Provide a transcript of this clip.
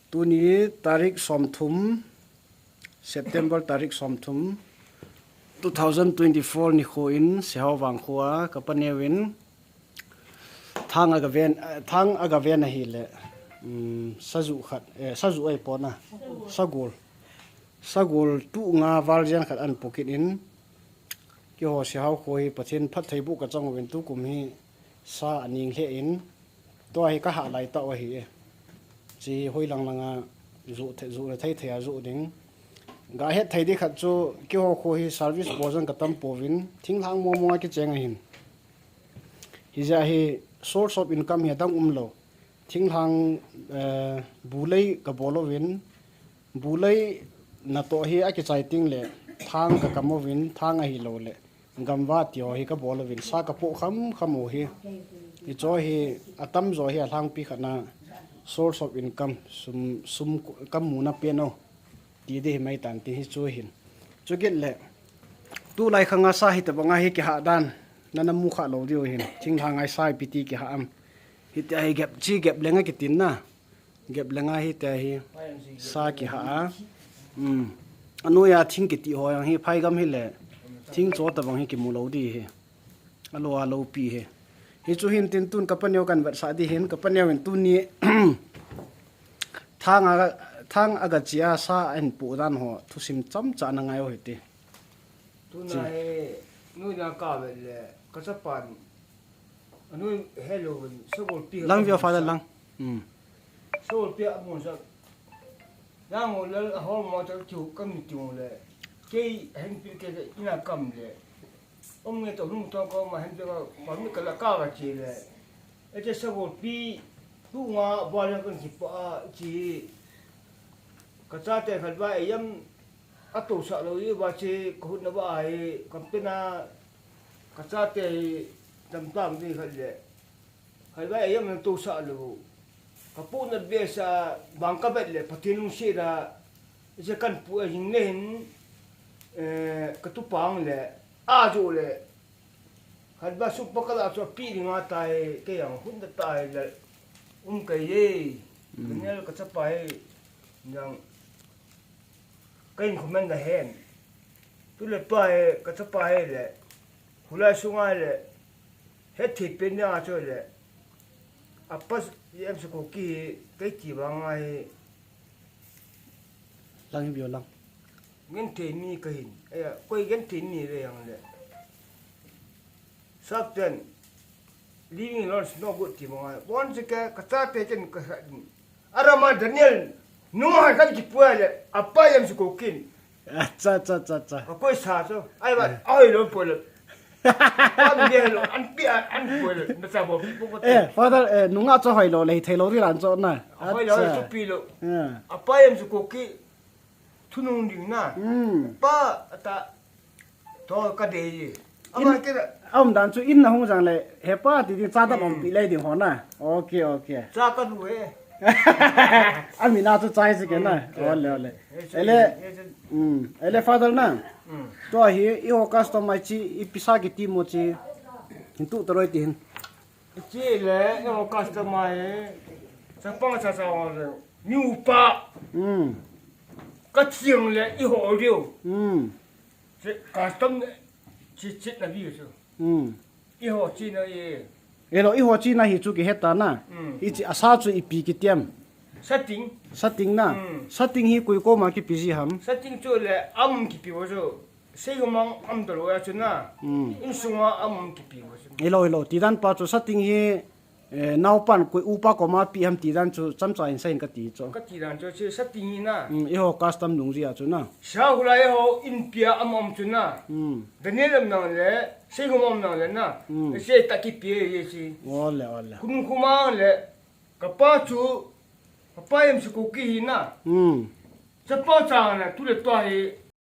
tu ni tarik somthum September tarik somthum 2024 ni kho in sehaw wang khuwa kapanewin thang aga ven hi le saju khat saju ai pona sagol tu nga valjan khat an pocket in ki ho sehaw khoi pathin phat thei bu ka chang wen tu kum hi sa aning he in to hi ka ha lai ta wa hi chi hoi lang langa zu thei thei zu ding ga het thei di khat chu ki ho kho hi service bojan ka tam povin thing hang mo mo ki cheng hin hi ja hi source of income hi dang lo thing hang bulai ka bolo win bulai na to hi a ki chai ting le thang ka kamo win thang a hi lo le gamwa tio hi ka bolo win sa ka po kham o hi i cho hi atam zo hi hlang pi khana source of income sum kam mu na pe no ti de mai tan ti hi chu hin chu get le tu lai khanga sa hi ta banga hi ki ha dan nana mu kha lo dio hin thing hangai sai pi ti ki ha am hi ta hi gap lenga ki tin na gap lenga hi ta hi sa ki ha anu ya thing ki ti ho yang hi phai gam hi le thing cho ta bang hi ki mu lo di hi alo pi hi hi chu hin tin tun kapanyo kan wat sa di hin kapanyo in tu ni thang aga chia sa en pu dan ho thu sim cham cha na ngai ho ti tu nai nu na ka be le ka sa pan anu hello so gol pi lang via fa lang so gol pi a mo sa yang o le ho mo ta chu kam ni chu le ke hen pi ke ina kam le ông nghe tổ hung to có mà hắn cho còn cái là cao là chỉ là cái cái sao một pi tu nga bao nhiêu con chỉ cái cha tiền phải vậy em à tổ sợ rồi như vậy chỉ có hút nó vậy còn bên na cái cha tiền tầm tầm gì phải vậy em tổ sợ rồi cái phụ nữ bây giờ bằng cái bệnh là phát hiện xe là cái căn phụ ở những nên cái tu bang là ajo le hadba supakala so pi nga tai ke yang hun da tai le kai ye nel ka chapai yang kain khumen da hen tu le pai ka chapai le hulai sunga le he thi pe nya cho le apas yem su ko ki kai ti ba ngai lang bio lang gen te ni ka hin koi gen te ni re yang le sapten living lord no good ti mo once ka ta te chen ka arama daniel no ha ka ki puele apa yam su ko kin cha ko sa so ai ba ai lo puele am ge lo an pi an puele na sa bo ko father nunga cho hoi lo le thei lo ri ran cho na ai lo su pi lo apa yam su ko ki thunung ding na pa ta to ka de yi ama ke ông dan chu in na hong jang le he pa ti ti cha da bom pi le ding ho na okay cha ka du he ami na chu chai se ke na ole ele father na to hi I ho customer chi I pisa ki ti mo chi hintu toroi ti hin chi le no customer he sa pa sa le new pa cái chieng là y hồ điều, cả tâm chỉ là ví dụ, y hồ chỉ là gì, y hồ chỉ là hi chú cái hết ta na, y chỉ asa chú y pi cái tiệm, setting na, setting hi coi cô mà cái pi gì ham, setting chú là âm cái pi vào chú, xây cái mang âm đồ vào chú na, in sung âm cái pi vào chú, ilo, tí đan pa chú setting hi nau pan koi upa ko ma pi ham ti dan chu cham cha in sein ka ti cho ka ti dan cho che setting na I ho custom lung ria chu na sha hulai ho in pia am chu na daniel nam le sei go mom na le na se ta ki pi ye si ole kun kuma le ka pa chu pa yam su ko ki na cha pa cha na tu le to hi